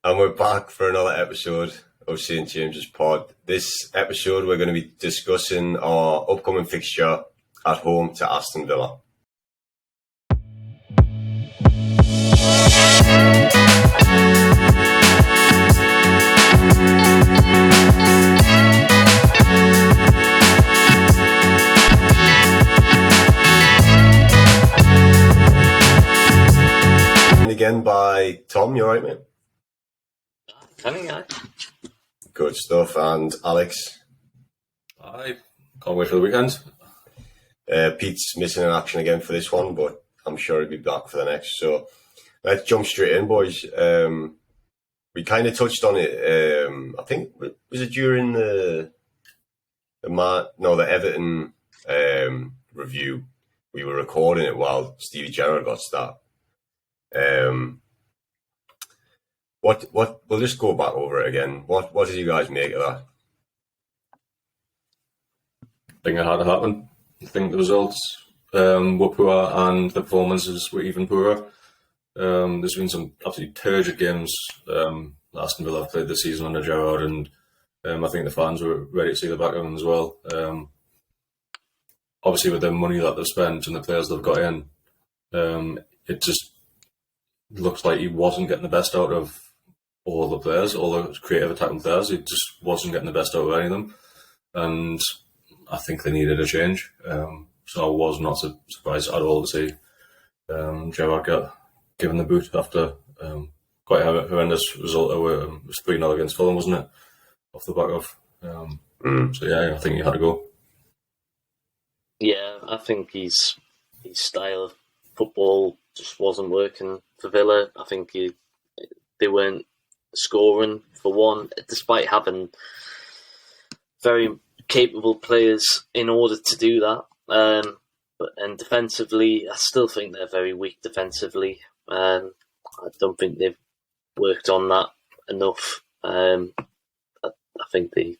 And we're back for another episode of St James's Pod. This episode we're going to be discussing our upcoming fixture at home to Aston Villa. And again by Tom, you alright, mate? Aye. Good stuff. And Alex? Aye, can't wait for the weekend. Pete's missing in action again for this one, but I'm sure he'll be back for the next. So let's jump straight in, boys. We kind of touched on it. I think, was it during the Everton review? We were recording it while Stevie Gerrard got started. We'll just go back over it again. What did you guys make of that? I think it had to happen. I think the results were poor and the performances were even poorer. There's been some absolutely turgid games Aston Villa have played this season under Gerrard, and I think the fans were ready to see the back of them as well. Obviously, with the money that they've spent and the players they've got in, it just looks like he wasn't getting the best out of all the players, all the creative attacking players. He just wasn't getting the best out of any of them. And I think they needed a change. So I was not surprised at all to see Gerrard get given the boot after quite a horrendous result. It was 3-0 against Fulham, wasn't it? Off the back of. So yeah, I think he had to go. Yeah, I think his style of football just wasn't working for Villa. I think they weren't scoring, for one, despite having very capable players in order to do that. And defensively, I still think they're very weak defensively. I don't think they've worked on that enough. I think the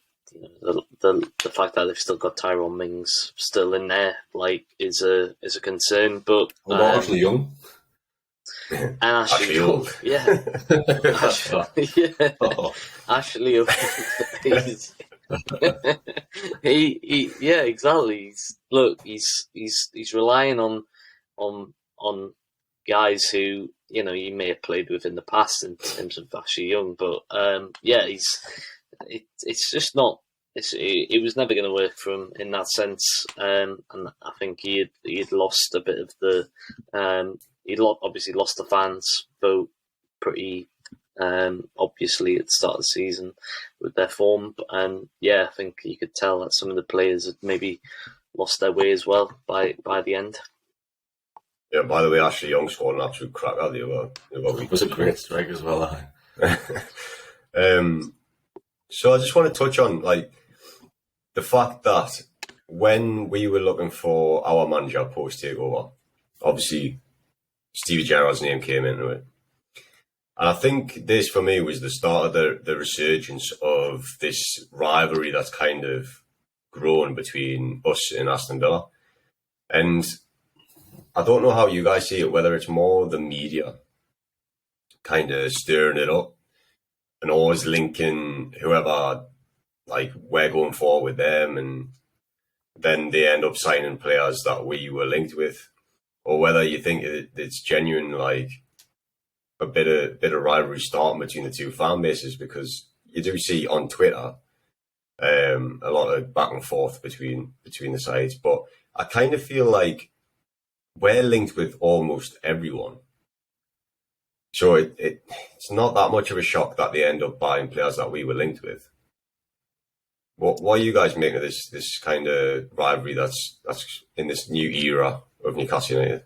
fact that they've still got Tyrone Mings still in there, is a concern. But Ashley Young. And Ashley Young, yeah. Ashley Young. Yeah, exactly. He's relying on guys who you may have played with in the past in terms of Ashley Young, but it's just not. It was never going to work for him in that sense, and I think he had lost a bit of the. He'd obviously lost the fans vote pretty obviously at the start of the season with their form, and I think you could tell that some of the players had maybe lost their way as well by the end. Yeah, by the way, Ashley Young scored an absolute cracker the other week. It was a great strike as well. So I just want to touch on the fact that when we were looking for our manager post takeover, obviously Stevie Gerrard's name came into it. And I think this, for me, was the start of the resurgence of this rivalry that's kind of grown between us and Aston Villa. And I don't know how you guys see it, whether it's more the media kind of stirring it up and always linking whoever, we're going forward with them, and then they end up signing players that we were linked with. Or whether you think it's genuine, a bit of rivalry starting between the two fan bases, because you do see on Twitter a lot of back and forth between the sides. But I kind of feel like we're linked with almost everyone, so it's not that much of a shock that they end up buying players that we were linked with. What are you guys making of this kind of rivalry that's in this new era of Newcastle United?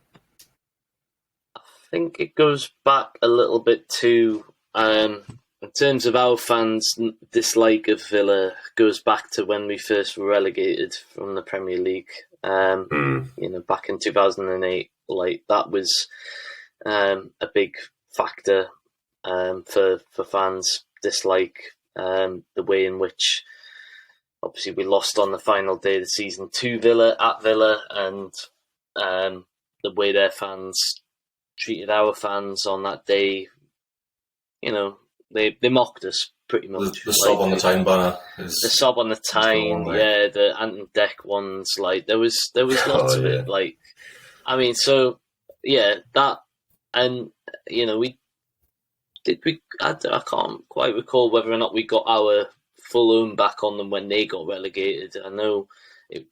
I think it goes back a little bit to, in terms of our fans' dislike of Villa, goes back to when we first were relegated from the Premier League. Back in 2008, that was a big factor for fans' dislike. The way in which, obviously, we lost on the final day of the season to Villa at Villa, and the way their fans treated our fans on that day, They mocked us pretty much. The sob on the Tyne banner. The sob on the Tyne, the Ant and Deck ones. Like there was lots of it. Like, I mean, so yeah, that, and we I can't quite recall whether or not we got our full own back on them when they got relegated. I know it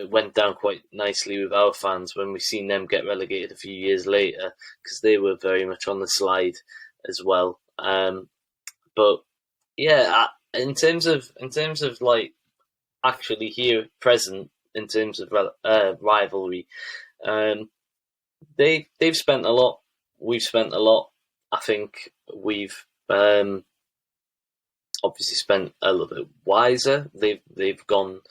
went down quite nicely with our fans when we seen them get relegated a few years later, because they were very much on the slide as well. But yeah, in terms of like actually here present in terms of rivalry, they've spent a lot. We've spent a lot. I think we've obviously spent a little bit wiser. They've gone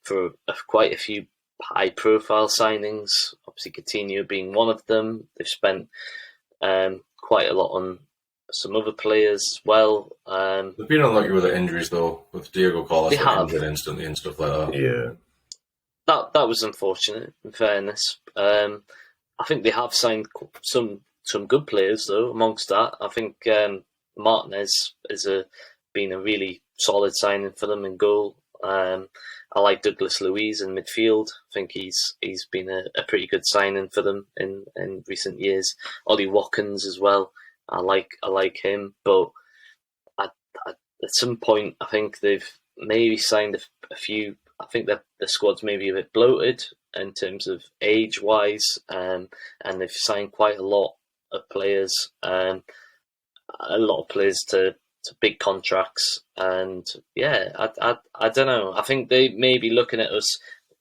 for quite a few high-profile signings. Obviously, Coutinho being one of them. They've spent quite a lot on some other players as well. They've been unlucky with the injuries, though, with Diego Carlos injured instantly and stuff like that. Yeah, that was unfortunate. In fairness, I think they have signed some good players though. Amongst that, I think Martinez been a really solid signing for them in goal. I like Douglas Luiz in midfield. I think he's been a pretty good signing for them in recent years. Ollie Watkins as well. I like him, but at some point, I think they've maybe signed a few. I think that the squad's maybe a bit bloated in terms of age-wise, and they've signed quite a lot of players, to big contracts, and yeah, I don't know. I think they may be looking at us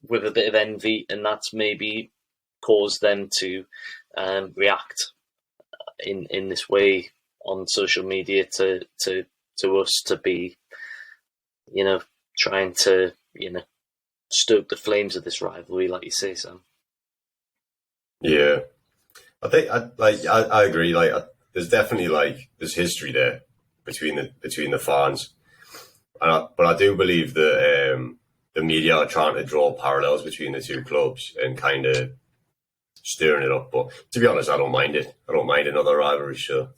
with a bit of envy, and that's maybe caused them to react in this way on social media to us, to be trying to stoke the flames of this rivalry, like you say, Sam. Yeah, I think I agree. Like, there's definitely there's history there between the fans, but I do believe that the media are trying to draw parallels between the two clubs and kind of stirring it up. But to be honest, I don't mind it. I don't mind another rivalry. So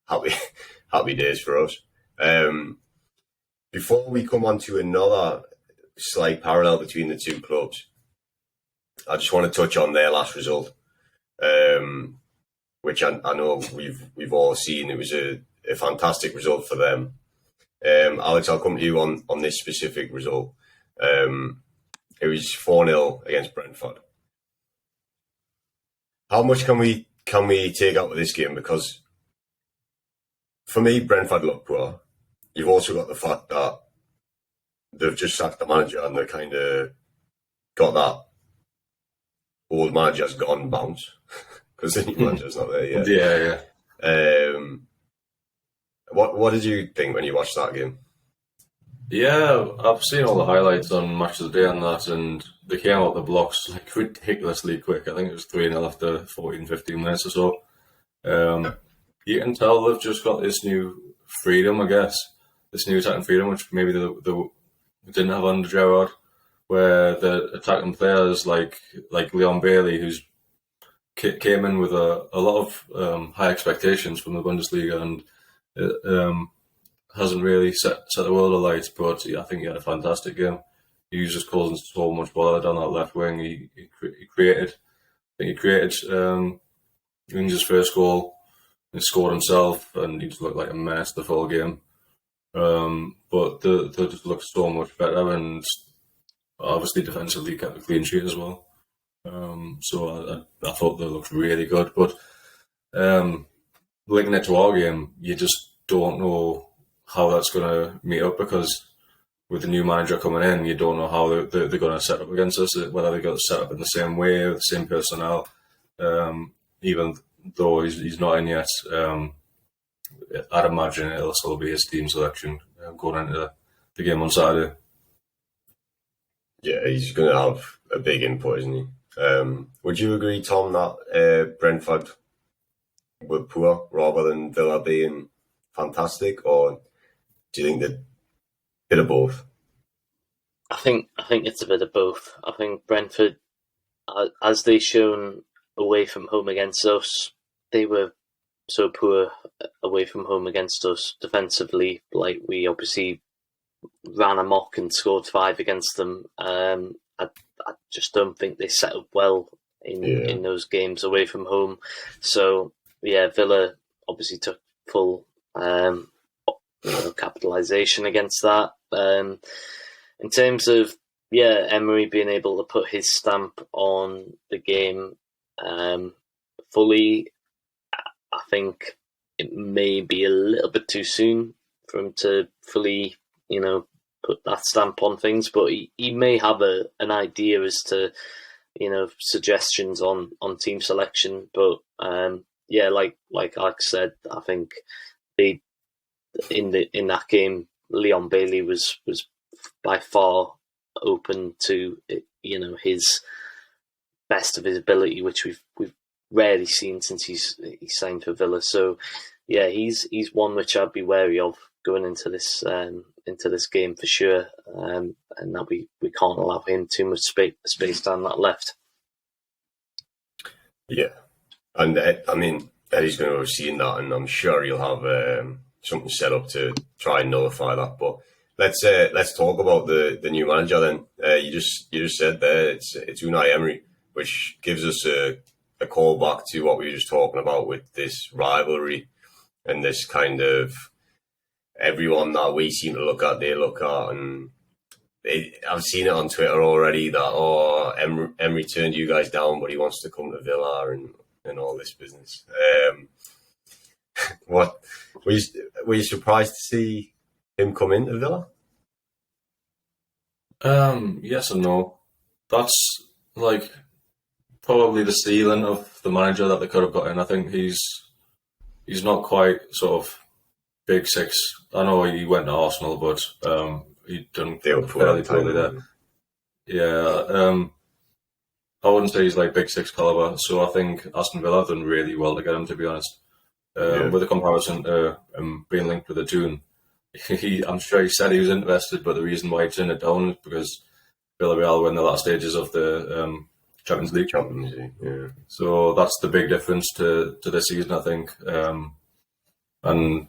happy days for us. Before we come on to another slight parallel between the two clubs, I just want to touch on their last result, which I know we've all seen. It was a fantastic result for them. Alex, I'll come to you on this specific result. It was 4-0 against Brentford. How much can we take out of this game? Because for me, Brentford look poor. You've also got the fact that they've just sacked the manager and they kind of got that old manager's gone bounce because the new manager's not there yet. Yeah. What did you think when you watched that game? Yeah, I've seen all the highlights on Match of the Day and that, and they came out the blocks ridiculously quick. I think it was 3-0 after 14, 15 minutes or so. You can tell they've just got this new freedom, I guess, this new attacking freedom, which maybe they didn't have under Gerrard, where the attacking players like Leon Bailey, who's came in with a lot of high expectations from the Bundesliga and hasn't really set the world alight, but I think he had a fantastic game. He was just causing so much bother down that left wing. He created Rangers' first goal. He scored himself, and he just looked like a mess the full game. But they just looked so much better, and obviously defensively kept a clean sheet as well. So I thought they looked really good. But linking it to our game, you just don't know how that's going to meet up, because with the new manager coming in, you don't know how they're going to set up against us, whether they're going to set up in the same way, with the same personnel. Even though he's not in yet, I'd imagine it'll still be his team selection going into the game on Saturday. Yeah, he's going to have a big input, isn't he? Would you agree, Tom, that Brentford were poor rather than Villa being fantastic, or do you think that bit of both? I think it's a bit of both. I think Brentford, as they shown away from home against us, they were so poor away from home against us defensively. Like, we obviously ran amok and scored 5 against them. I just don't think they set up well in those games away from home. So yeah, Villa obviously took full capitalisation against that. In terms of Emery being able to put his stamp on the game fully, I think it may be a little bit too soon for him to fully, put that stamp on things, but he may have an idea as to, suggestions on team selection. But like Alex said, I think in that game, Leon Bailey was by far open to his best of his ability, which we've rarely seen since he's signed for Villa. So yeah, he's one which I'd be wary of going into this game for sure, and that we can't allow him too much space down that left. Yeah, and I mean, Eddie's going to have seen that, and I'm sure he'll have something set up to try and nullify that. But let's talk about the new manager then. You just said there it's Unai Emery, which gives us a call back to what we were just talking about with this rivalry and this kind of everyone that we seem to look at, they look at, and I've seen it on Twitter already that Emery turned you guys down, but he wants to come to Villa and all this business. What were you surprised to see him come into Villa? Yes and no. That's like probably the ceiling of the manager that they could have got in. I think he's not quite sort of big six. I know he went to Arsenal, but he done fairly poorly there. Yeah, I wouldn't say he's like big six caliber. So I think Aston Villa have done really well to get him, to be honest. With the comparison to being linked with the Toon, I'm sure he said he was interested, but the reason why he turned it down is because Villarreal were in the last stages of the Champions League. Yeah. So that's the big difference to this season, I think. And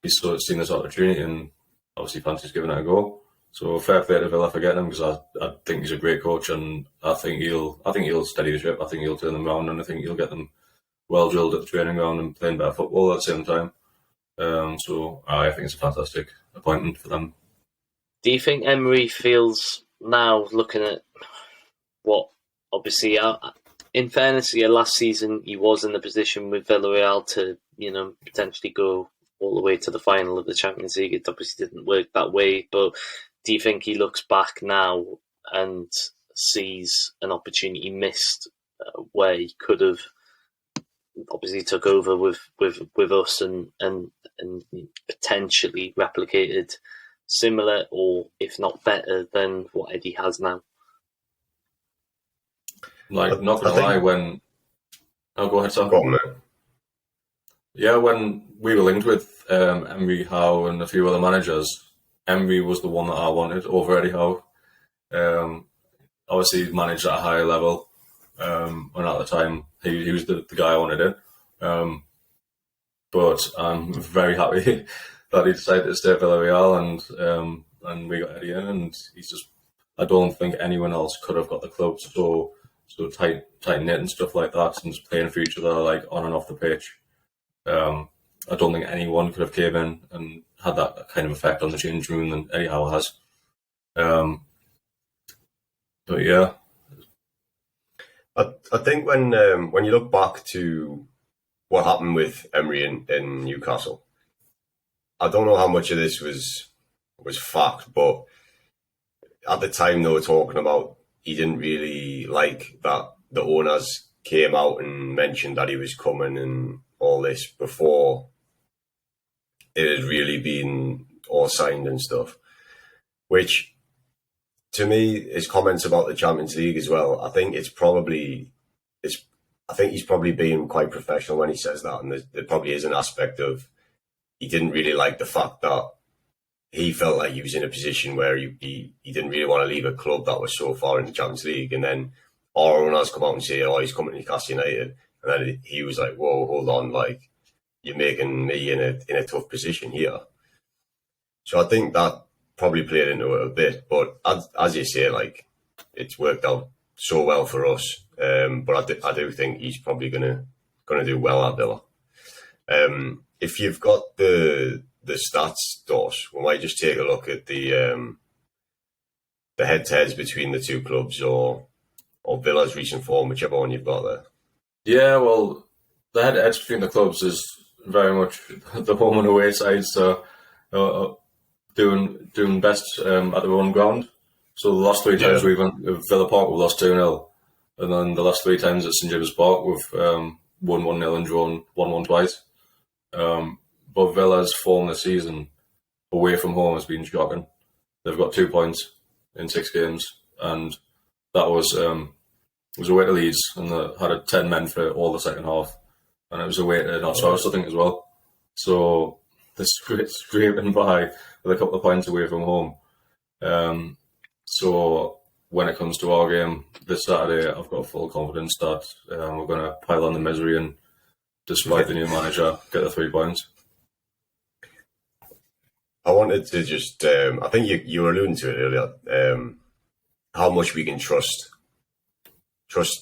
he's sort of seen this opportunity and obviously fancies giving it a go. So fair play to Villa for getting him, because I think he's a great coach, and I think he'll steady the ship. I think he'll turn them around, and I think he'll get them well drilled at the training ground and playing better football at the same time. So I think it's a fantastic appointment for them. Do you think Emery feels now, looking at what obviously, in fairness, last season he was in the position with Villarreal to potentially go all the way to the final of the Champions League? It obviously didn't work that way, but do you think he looks back now and sees an opportunity missed where he could have obviously took over with us and potentially replicated similar, or if not better than what Eddie has now? Like, not gonna lie, when go ahead, Sam. Go on, mate. Yeah, when we were linked with Emery Howe and a few other managers, Emery was the one that I wanted over Eddie Howe. Obviously, he managed at a higher level, and at the time, he was the guy I wanted in. But I'm very happy that he decided to stay at Villarreal, and we got Eddie in, and he's just, I don't think anyone else could have got the club so tight knit and stuff like that, and just playing for each other like on and off the pitch. I don't think anyone could have came in and had that kind of effect on the change room than Eddie Howe has. But yeah, I think when you look back to what happened with Emery in Newcastle, I don't know how much of this was fact, but at the time they were talking about he didn't really like that the owners came out and mentioned that he was coming and all this before it had really been all signed and stuff. Which, to me, his comments about the Champions League as well, I think he's probably being quite professional when he says that, and there probably is an aspect of he didn't really like the fact that he felt like he was in a position where he didn't really want to leave a club that was so far in the Champions League, and then our owners come out and say, oh, he's coming to Newcastle United, and then he was like, whoa, hold on, like, you're making me in a tough position here. So I think that probably played into it a bit. But as you say, like, it's worked out so well for us. But I do think he's probably gonna do well at Villa. If you've got the stats, Dos, we might just take a look at the head-to-heads between the two clubs or Villa's recent form, whichever one you've got there. Yeah, well, the head-to-heads between the clubs is very much the home and away sides, so doing best at their own ground. So the last 3 times we went at Villa Park, we lost 2-0. And then the last 3 times at St James' Park, we've won 1-0 and drawn 1-1 twice. But Villa's form this season away from home has been shocking. They've got 2 points in 6 games, and that was away to Leeds, and they had 10 men for all the second half, and it was away to North South, I think, as well. So they're scraping by with a couple of points away from home. So when it comes to our game this Saturday, I've got full confidence that we're going to pile on the misery and, despite the new manager, get the 3 points. I wanted to just, I think you were alluding to it earlier, how much we can trust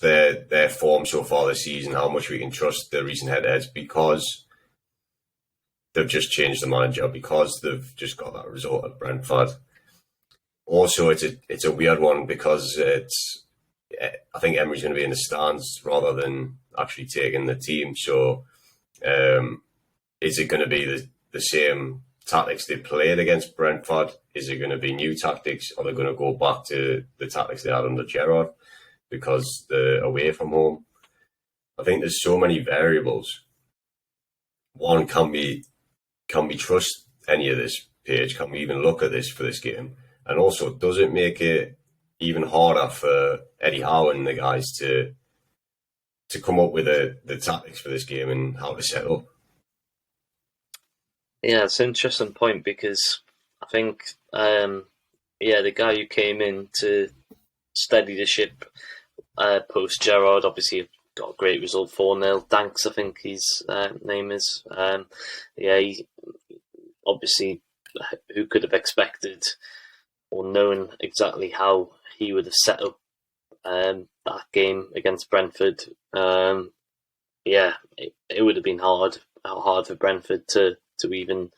their form so far this season, how much we can trust the recent head-to-heads, because they've just changed the manager, because they've just got that result at Brentford. Also, it's a weird one because I think Emery's going to be in the stands rather than actually taking the team. So, is it going to be the same tactics they played against Brentford? Is it going to be new tactics? Are they going to go back to the tactics they had under Gerrard because they're away from home? I think there's so many variables. One, can we trust any of this, Paige? Can we even look at this for this game? And also, does it make it even harder for Eddie Howe and the guys to come up with the tactics for this game and how to set up? Yeah, it's an interesting point because I think, the guy who came in to steady the ship post Gerrard, obviously got a great result, 4-0. Danks, I think his name is. He, obviously, who could have expected or known exactly how he would have set up that game against Brentford. It would have been hard for Brentford to even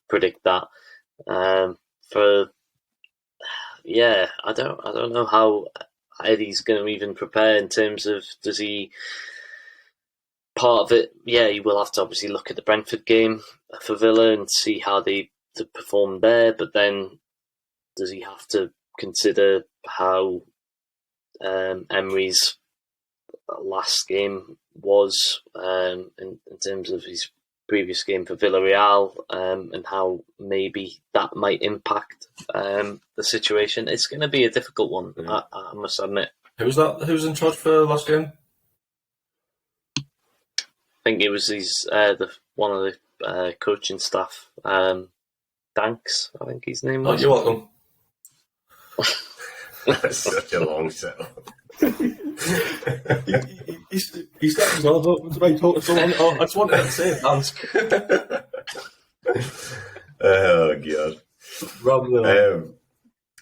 predict that. I don't know how Eddie's going to even prepare in terms of, does he, part of it, he will have to obviously look at the Brentford game for Villa and see how they perform there, but then does he have to consider how Emery's last game was in terms of his previous game for Villarreal, and how maybe that might impact the situation? It's going to be a difficult one, I must admit. Who was that? Who was in charge for the last game? I think it was one of the coaching staff. Danks, I think his name was. Oh, you're welcome. That's such a long setup. He's got his elbow. I just wanted to say Dansk. Oh god.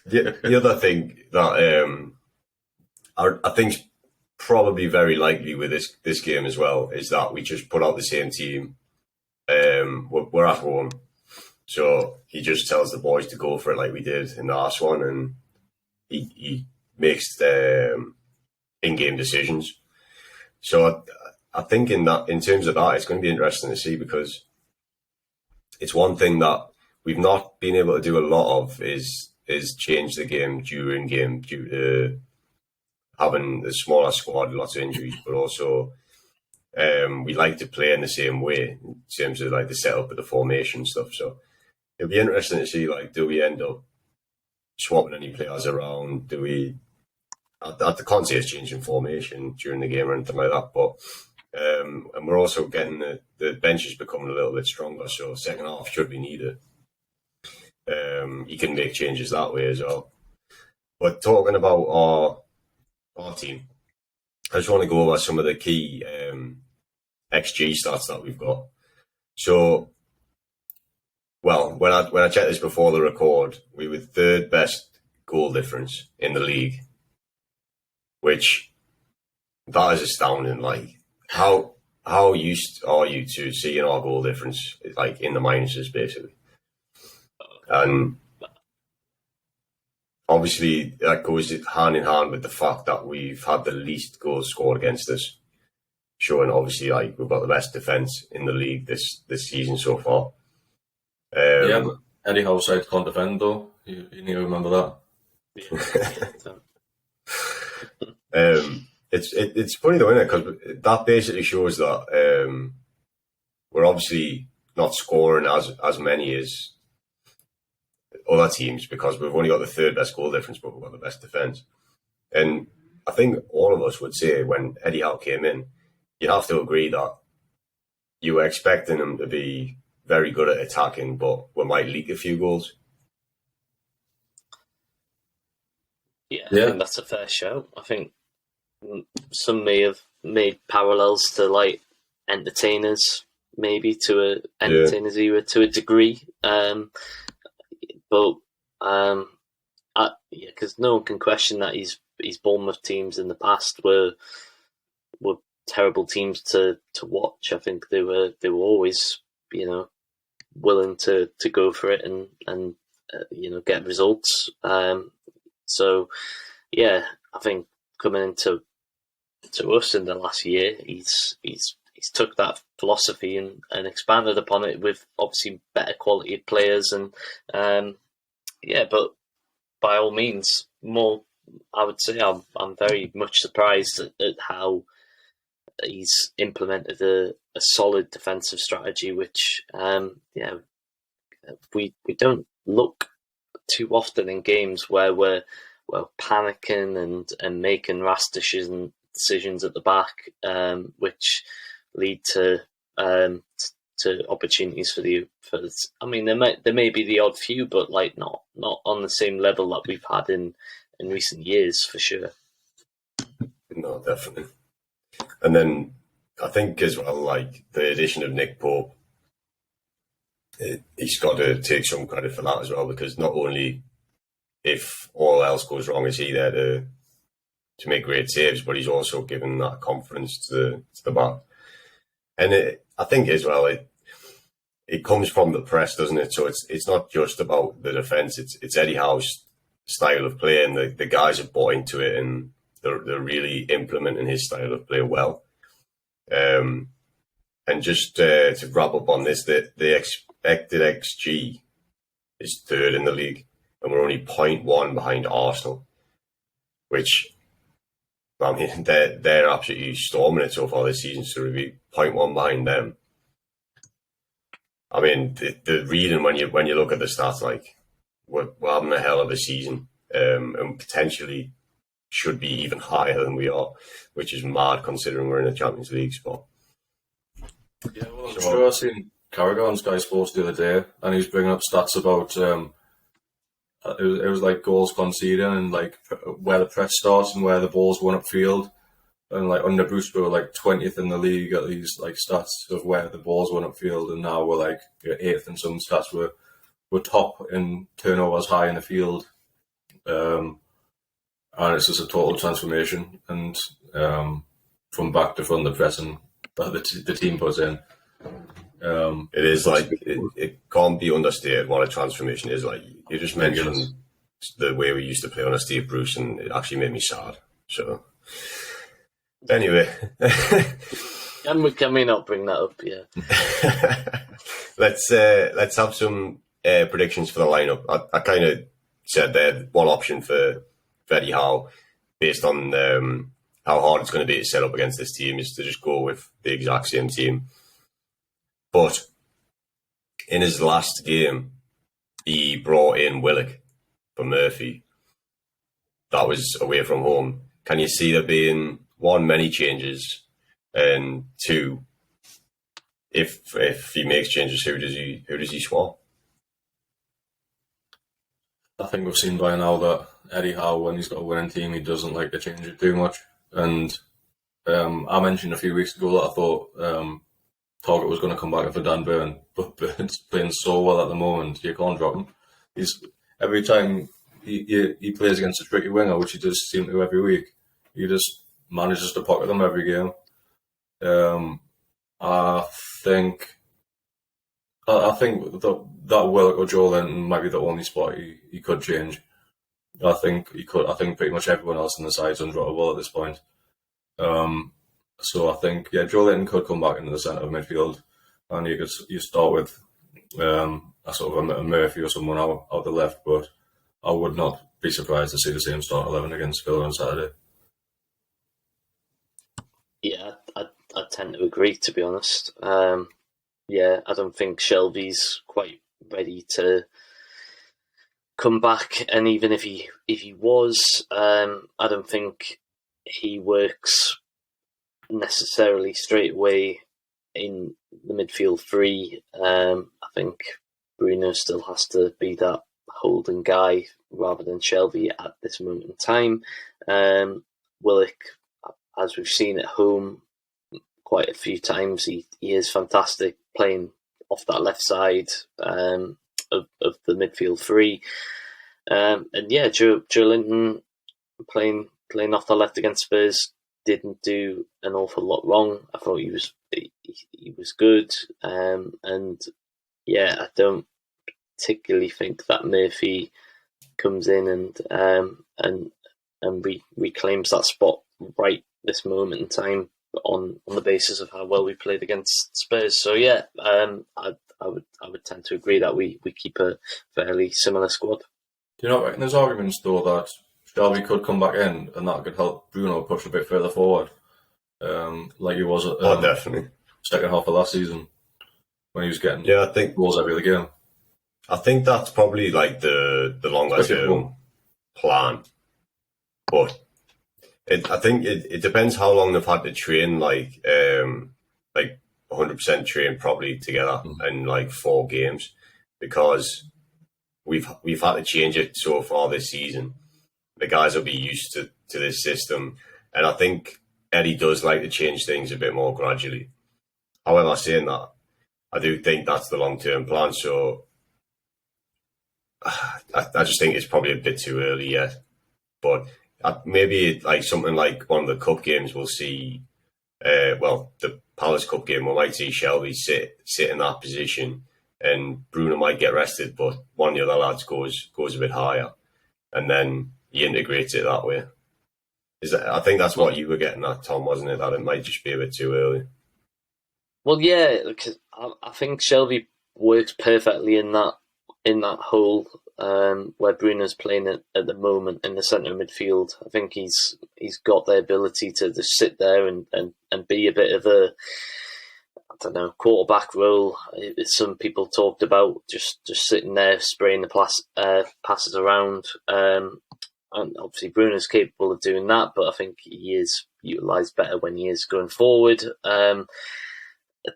The other thing that I think's probably very likely with this game as well is that we just put out the same team. We're at home, so he just tells the boys to go for it like we did in the last one, and he makes the in-game decisions. So I think in terms of that, it's going to be interesting to see, because it's one thing that we've not been able to do a lot of is change the game during game due to having a smaller squad, lots of injuries, but also we like to play in the same way in terms of like the setup of the formation stuff. So it'll be interesting to see, like, do we end up swapping any players around? Do we? I can't say it's changing formation during the game or anything like that, but and we're also getting the benches becoming a little bit stronger, so second half, should we need it, you can make changes that way as well. But talking about our team, I just want to go over some of the key XG stats that we've got. So, well, when I checked this before the record, we were third best goal difference in the league, which that is astounding. Like, how used are you to seeing our goal difference like in the minuses, basically? And obviously that goes hand in hand with the fact that we've had the least goals scored against us, showing obviously like we've got the best defence in the league this season so far. Yeah, but Eddie Howe side can't defend though. You need to remember that. It's funny though, isn't it? Because that basically shows that we're obviously not scoring as many as other teams because we've only got the third best goal difference, but we've got the best defence. And I think all of us would say when Eddie Howe came in, you have to agree that you were expecting him to be very good at attacking, but we might leak a few goals. Yeah, I think that's a fair shout. I think some may have made parallels to like entertainers, maybe to entertainers era to a degree. But because no one can question that his Bournemouth teams in the past were terrible teams to watch. I think they were always willing to go for it and get results. So yeah, I think coming into us in the last year, he's took that philosophy and expanded upon it with obviously better quality of players and but by all means more. I would say I'm very much surprised at how he's implemented a solid defensive strategy, which we don't look too often in games where we're panicking and making rash decisions at the back, which lead to opportunities for I mean, there may be the odd few, but like not on the same level that we've had in recent years for sure. No, definitely. And then I think as well, like the addition of Nick Pope, he's got to take some credit for that as well, because not only if all else goes wrong is he there to make great saves, but he's also given that confidence to the back. And I think as well, it comes from the press, doesn't it? So it's not just about the defence. It's Eddie Howe's style of play, and the guys have bought into it, and they're really implementing his style of play well. And just to wrap up on this, the expected XG is third in the league, and we're only 0.1 behind Arsenal, which, I mean, they're absolutely storming it so far this season, so we'll be 0.1 behind them. I mean, the reading when you look at the stats, like we're having a hell of a season, and potentially should be even higher than we are, which is mad considering we're in a Champions League spot. Yeah, well, I'm sure I seen Carragher on Sky Sports the other day, and he was bringing up stats about it was like goals conceded and like where the press starts and where the balls won upfield. And like under Bruce, we were like 20th in the league at these like stats of where the balls went upfield, and now we're like 8th in some stats. We're top in turnovers high in the field, and it's just a total transformation. And from back to front, the pressing that the team puts in. It is like it can't be understated what a transformation is. Like you just mentioned the way we used to play under Steve Bruce, and it actually made me sad. So. Anyway, can we not bring that up? Yeah. Let's have some predictions for the lineup. I kind of said there one option for Eddie Howe, based on how hard it's going to be to set up against this team, is to just go with the exact same team. But in his last game, he brought in Willock for Murphy. That was away from home. Can you see there being one, many changes, and two, if he makes changes, who does he swap? I think we've seen by now that Eddie Howe, when he's got a winning team, he doesn't like to change it too much. And I mentioned a few weeks ago that I thought Target was going to come back for Dan Burn, but Burn's playing so well at the moment, you can't drop him. Every time he plays against a tricky winger, which he does seem to every week, he just manages to pocket them every game. I think that Willock or Joe Linton might be the only spot he could change. I think pretty much everyone else in the side is undroppable at this point. So I think Joe Linton could come back into the centre of midfield, and you start with a sort of a Murphy or someone out the left. But I would not be surprised to see the same start 11 against Villa on Saturday. Yeah, I tend to agree, to be honest. I don't think Shelby's quite ready to come back, and even if he was, I don't think he works necessarily straight away in the midfield three. I think Bruno still has to be that holding guy rather than Shelby at this moment in time. Willock, as we've seen at home quite a few times, he is fantastic playing off that left side of the midfield three. Joe Linton playing off the left against Spurs didn't do an awful lot wrong. I thought he was good, I don't particularly think that Murphy comes in and reclaims that spot right this moment in time on the basis of how well we played against Spurs. So I would tend to agree that we keep a fairly similar squad. Do you not reckon there's arguments though that Shelby could come back in and that could help Bruno push a bit further forward, like he was at definitely second half of last season when he was getting I think goals every other game. I think that's probably like the longer term plan, but I think it depends how long they've had to train, like 100% train properly together in like 4 games, because we've had to change it so far this season. The guys will be used to this system, and I think Eddie does like to change things a bit more gradually. However, saying that, I do think that's the long-term plan, so I just think it's probably a bit too early yet. But maybe like something like one of the cup games, we'll see. The Palace Cup game, we might see Shelby sit in that position, and Bruno might get rested, but one of the other lads goes a bit higher, and then he integrates it that way. I think that's what you were getting at, Tom, wasn't it? That it might just be a bit too early. Well, yeah, because I think Shelby works perfectly in that hole where Bruno's playing at the moment in the centre of midfield. I think he's got the ability to just sit there and be a bit of a, I don't know, quarterback role. Some people talked about just sitting there spraying the passes around. And obviously Bruno's capable of doing that, but I think he is utilised better when he is going forward.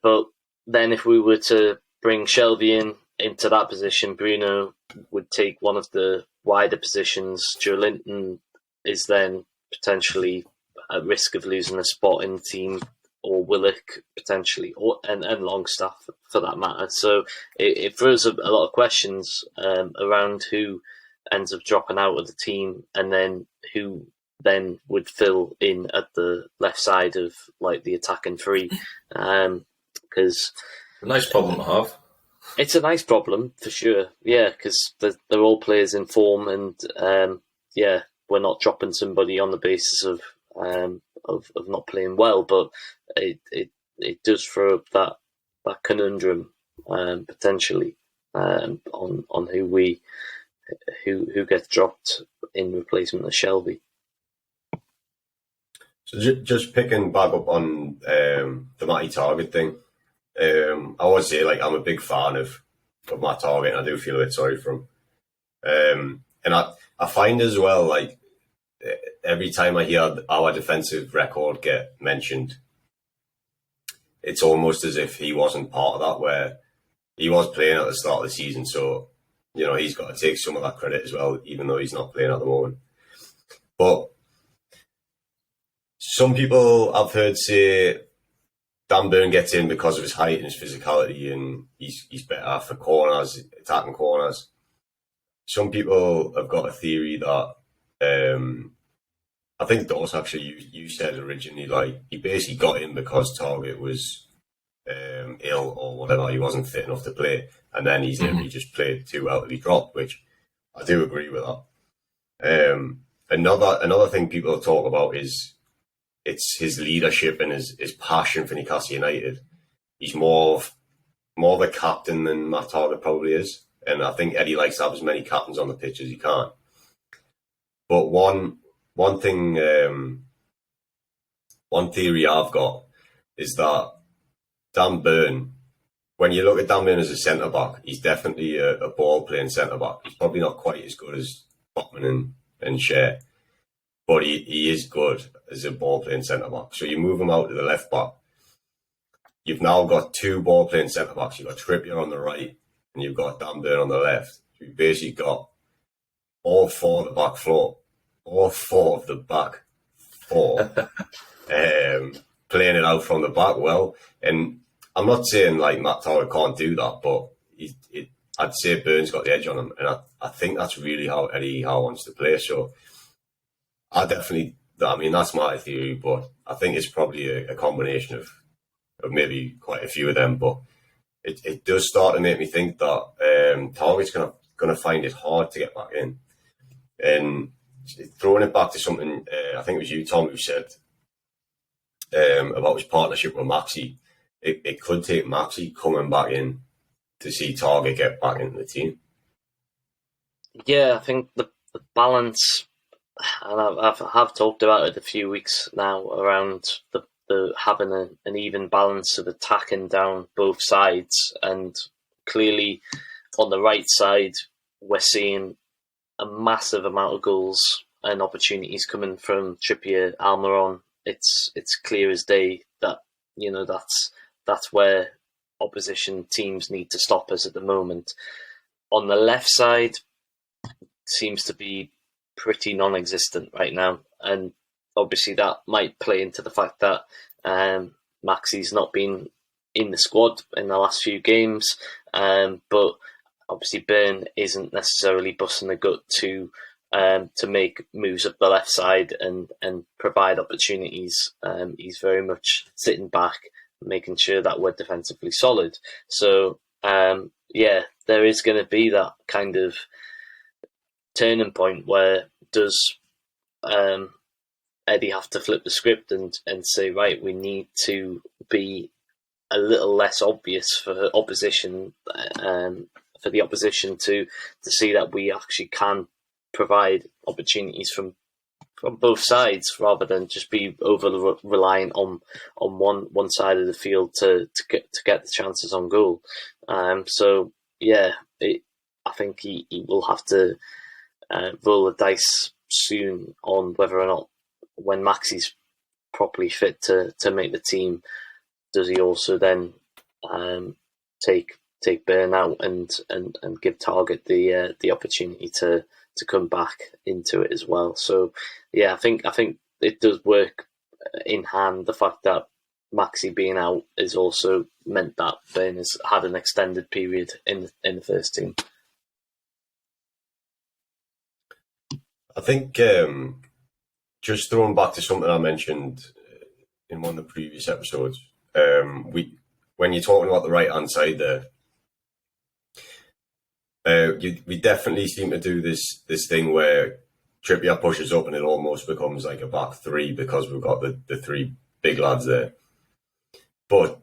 But then if we were to bring Shelby into that position, Bruno would take one of the wider positions. Joe Linton is then potentially at risk of losing a spot in the team, or Willock potentially, and Longstaff for that matter. So it throws a lot of questions around who ends up dropping out of the team, and then who then would fill in at the left side of like the attacking three. Because a nice problem to have. It's a nice problem for sure, yeah, because they're all players in form, and we're not dropping somebody on the basis of not playing well, but it does throw up that conundrum potentially on who gets dropped in replacement of Shelby. So just picking back up on the Matty Target thing. I always say, like, I'm a big fan of Matt Target, and I do feel a bit sorry for him. And I find as well, like, every time I hear our defensive record get mentioned, it's almost as if he wasn't part of that, where he was playing at the start of the season. So, you know, he's got to take some of that credit as well, even though he's not playing at the moment. But some people I've heard say Dan Burn gets in because of his height and his physicality, and he's better for corners, attacking corners. Some people have got a theory that I think Dawes actually you said originally, like he basically got in because Targett was ill or whatever, he wasn't fit enough to play, and then he just played too well to be dropped, which I do agree with that. Another thing people talk about is it's his leadership and his passion for Newcastle United. He's more of a captain than Matt Targett probably is, and I think Eddie likes to have as many captains on the pitch as he can. But one theory I've got is that Dan Burn, when you look at Dan Burn as a centre back, he's definitely a ball playing centre back. He's probably not quite as good as Botman and Shea, but he is good as a ball playing centre back. So you move him out to the left back. You've now got two ball playing centre backs. You've got Trippier on the right and you've got Dan Burn on the left. You've basically got all four of the back four playing it out from the back well. And I'm not saying like Matt Targett can't do that, but I'd say Burns got the edge on him, and I think that's really how Eddie Howe wants to play. So that's my theory, but I think it's probably a combination of maybe quite a few of them. But it does start to make me think that Targett's going to find it hard to get back in. And throwing it back to something, I think it was you, Tom, who said about his partnership with Maxi. It could take Maxi coming back in to see Targett get back into the team. Yeah, I think the balance, and I've talked about it a few weeks now, around the having an even balance of attacking down both sides. And clearly on the right side, we're seeing a massive amount of goals and opportunities coming from Trippier, Almiron. It's clear as day that, you know, that's where opposition teams need to stop us at the moment. On the left side, seems to be pretty non-existent right now, and obviously that might play into the fact that Maxi's not been in the squad in the last few games, but obviously Burn isn't necessarily busting the gut to make moves up the left side and provide opportunities. He's very much sitting back, making sure that we're defensively solid. So there is going to be that kind of turning point where does Eddie have to flip the script and say, right, we need to be a little less obvious for opposition, for the opposition to see that we actually can provide opportunities from both sides, rather than just be over reliant on one side of the field to get the chances on goal. I think he will have to roll the dice soon on whether or not, when Maxi's properly fit to make the team, does he also then take Burn out and give Targett the opportunity to come back into it as well. So yeah, I think it does work in hand. The fact that Maxi being out has also meant that Burn has had an extended period in the first team. I think just throwing back to something I mentioned in one of the previous episodes, when you're talking about the right hand side there, we definitely seem to do this thing where Trippier pushes up and it almost becomes like a back three because we've got the three big lads there. But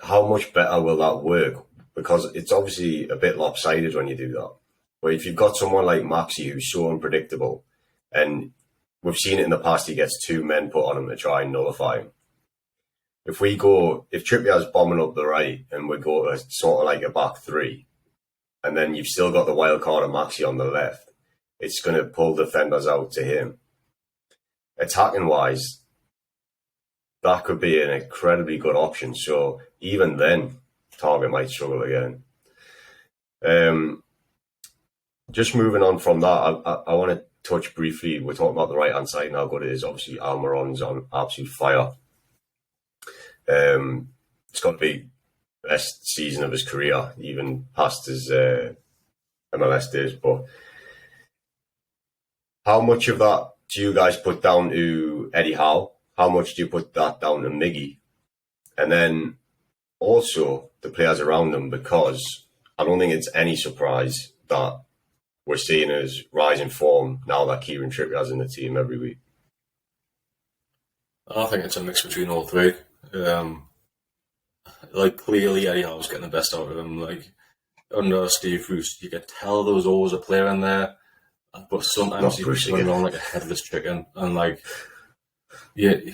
how much better will that work? Because it's obviously a bit lopsided when you do that. But if you've got someone like Maxi who's so unpredictable, and we've seen it in the past, he gets two men put on him to try and nullify him. If Trippier's bombing up the right and we go to sort of like a back three, and then you've still got the wild card of Maxi on the left, it's going to pull defenders out to him. Attacking wise, that could be an incredibly good option. So even then, Targett might struggle again. Just moving on from that, I want to touch briefly. We're talking about the right hand side and how good it is. Obviously, Almiron's on absolute fire. It's got to be the best season of his career, even past his MLS days. But how much of that do you guys put down to Eddie Howe? How much do you put that down to Miggy? And then also the players around him, because I don't think it's any surprise that we're seeing his rising form now that Kieran Trippier's in the team every week. I think it's a mix between all three. Clearly Eddie Howe's getting the best out of him. Like, under Steve Bruce, you could tell there was always a player in there, but sometimes he was running around like a headless chicken, and you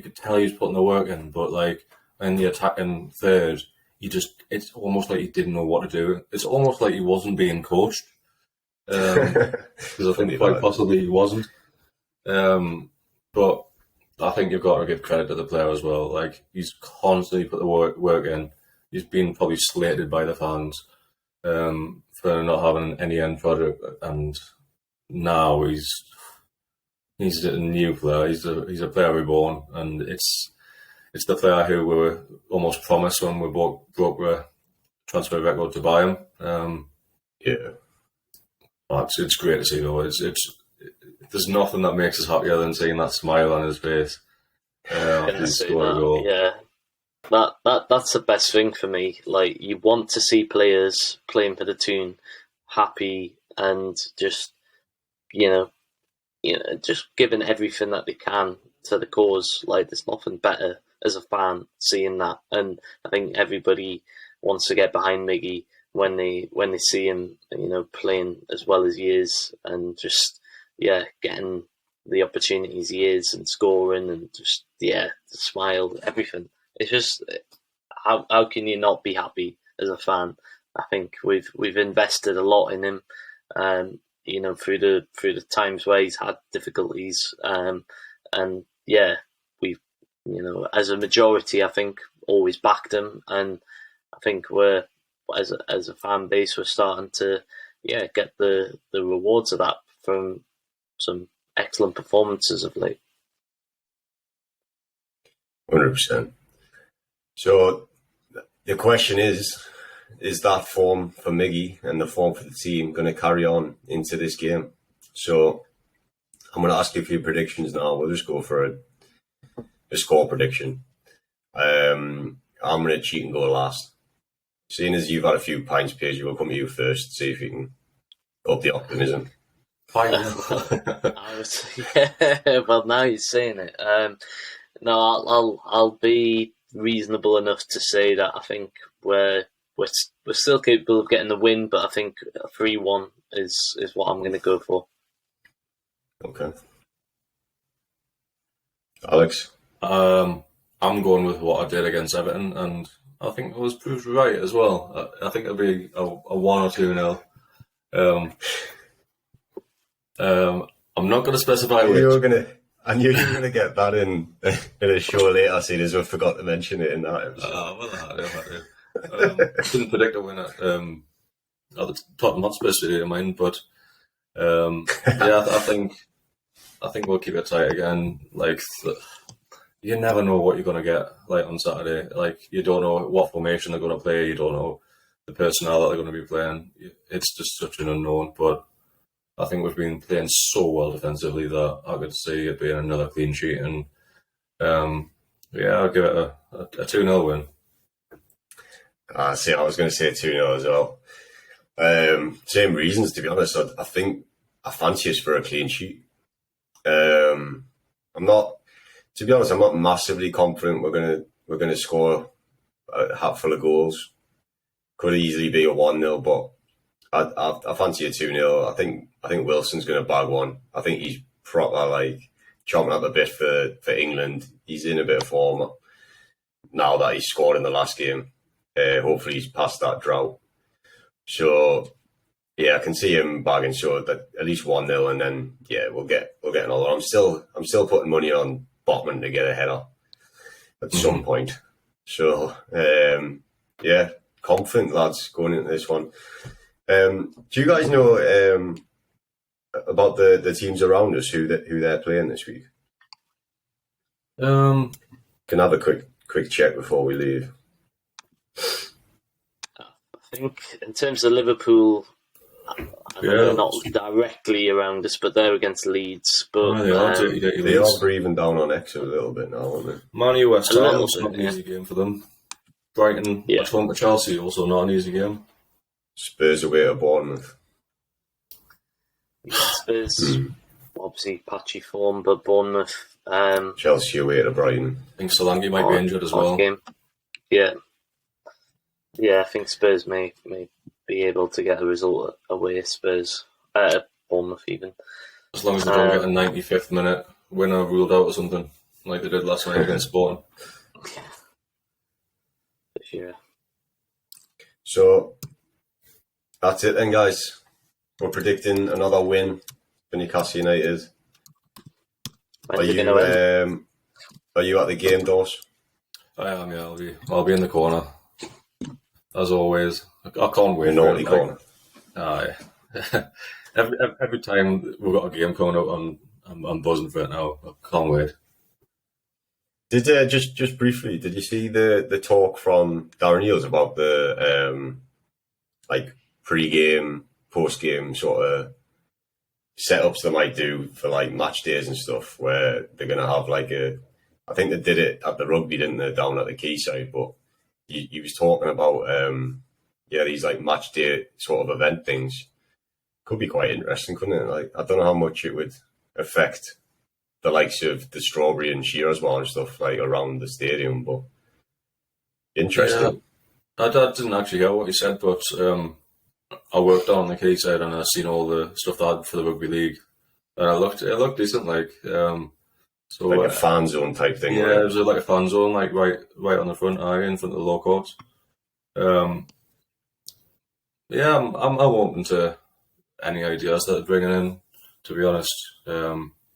could tell he was putting the work in, but in the attacking third, it's almost like he didn't know what to do. It's almost like he wasn't being coached, because I think quite possibly he wasn't. But I think you've got to give credit to the player as well. Like, he's constantly put the work in. He's been probably slated by the fans for not having any end product, and now he's a new player. He's a player reborn, and it's the player who we were almost promised when we broke the transfer record to buy him. It's great to see though. There's nothing that makes us happier than seeing that smile on his face. That's the best thing for me. Like, you want to see players playing for the tune happy and just just giving everything that they can to the cause. Like, there's nothing better as a fan seeing that, and I think everybody wants to get behind Miggy when they see him, playing as well as he is, and just getting the opportunities he is, and scoring, and just the smile, everything. It's just, how can you not be happy as a fan? I think we've invested a lot in him, through the times where he's had difficulties, we've as a majority, I think, always backed him, and I think we're as a fan base, we're starting to get the rewards of that from some excellent performances of late. 100%. So the question is that form for Miggy and the form for the team going to carry on into this game? So I'm going to ask you a few predictions now. We'll just go for a score prediction. I'm going to cheat and go last. Seeing as you've had a few pints, Paige, we'll come to you first, see if you can up the optimism. Well, now you're saying it. I'll be reasonable enough to say that I think we're still capable of getting the win, but I think a 3-1 is what I'm going to go for. Okay. Alex? I'm going with what I did against Everton, and I think I was proved right as well. I think it'll be a 1 or 2-0. I'm not going to specify which. I knew you were going to get that in a show later, seeing as I forgot to mention it in that episode. I couldn't predict a winner at the Tottenham Hotspur Stadium, mine, but I think we'll keep it tight again. You never know what you're going to get on Saturday. You don't know what formation they're going to play. You don't know the personnel that they're going to be playing. It's just such an unknown, but I think we've been playing so well defensively that I could see it being another clean sheet, and I'll give it a 2-0 win. I was going to say 2-0 as well. Same reasons, to be honest. I think I fancy us for a clean sheet. I'm not massively confident we're going to score a hatful of goals. Could easily be a 1-0, but I fancy a 2-0. I think Wilson's going to bag one. I think he's proper chomping at the bit for England. He's in a bit of form now that he scored in the last game. Hopefully he's past that drought. So I can see him bagging. So that at least 1-0, and then we'll get another. I'm still putting money on Botman to get a header at some point. So confident lads going into this one. Do you guys know about the teams around us who they're playing this week? Can have a quick check before we leave. I think in terms of Liverpool, I know they're not directly around us, but they're against Leeds. But they are breathing down on Exeter a little bit now, aren't they? Man U West Ham, it's not an easy game for them. Brighton at home to Chelsea, also not an easy game. Spurs away to Bournemouth. Yeah, Spurs, obviously patchy form, but Bournemouth. Chelsea away to Brighton. I think Solanke might be injured as well. Game. Yeah, I think Spurs may be able to get a result away at Spurs, Bournemouth even. As long as they don't get a 95th minute winner ruled out or something, like they did last night against Sporting. Yeah. So that's it then, guys. We're predicting another win for Newcastle United. Are you at the game, Dawes? I am, yeah. I'll be in the corner. As always. I can't wait. The naughty corner. Aye. Every time we've got a game coming up, I'm buzzing for it now. I can't wait. Did just briefly, did you see the talk from Darren Eales about the like pre-game, post-game sort of setups they might do for like match days and stuff, where they're gonna have like I think they did it at the rugby, didn't they, down at the Quayside, but he was talking about these like match day sort of event things. Could be quite interesting, couldn't it? Like, I don't know how much it would affect the likes of the Strawberry and Shearers Bar and stuff like around the stadium, but interesting. Yeah, I didn't actually hear what he said, but I worked on the Quayside and I've seen all the stuff they had for the rugby league, and it looked decent, like so like a fan zone type thing. Yeah, right? it was like a fan zone, like right on the front, in front of the low courts. I'm open to any ideas that they're bringing in. To be honest,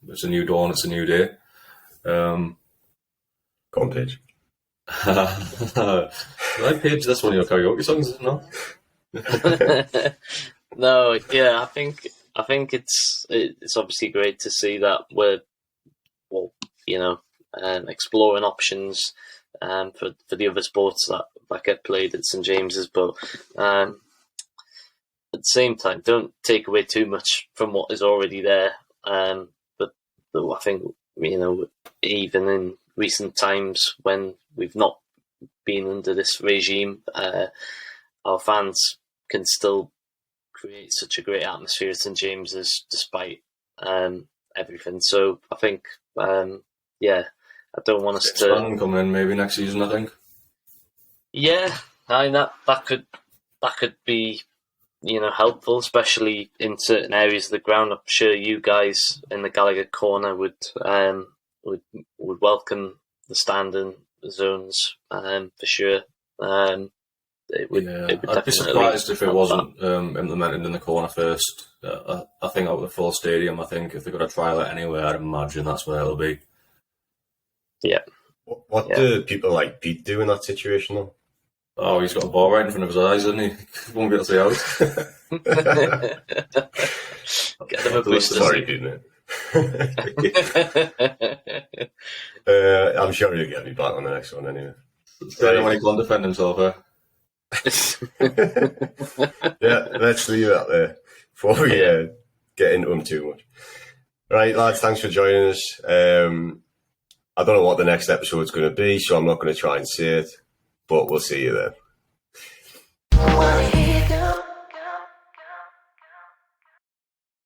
it's a new dawn, it's a new day. Go on, Paige. Did I Paige? That's one of your karaoke songs, isn't it? No, yeah, I think it's obviously great to see that we're exploring options for the other sports that get played at St James's, but at the same time, don't take away too much from what is already there. But I think even in recent times when we've not been under this regime, our fans can still create such a great atmosphere at St James's despite everything. So I think, I don't want us to come in maybe next season. I think. Yeah, I mean that could be helpful, especially in certain areas of the ground. I'm sure you guys in the Gallagher corner would welcome the standing zones for sure. It would I'd be surprised if it wasn't implemented in the corner first. I think out of the full stadium, I think if they're going to trial it anywhere, I'd imagine that's where it'll be. Yeah. What do people like Pete do in that situation, though? Oh, he's got a ball right in front of his eyes, isn't he? Won't be able to see out. Get them a booster. Sorry, Pete, mate. I'm sure he'll get me back on the next one anyway. When he can't defend himself, Yeah, let's leave that there before we get into him too much. Right, lads, thanks for joining us. I don't know what the next episode's going to be, so I'm not going to try and say it, but we'll see you there.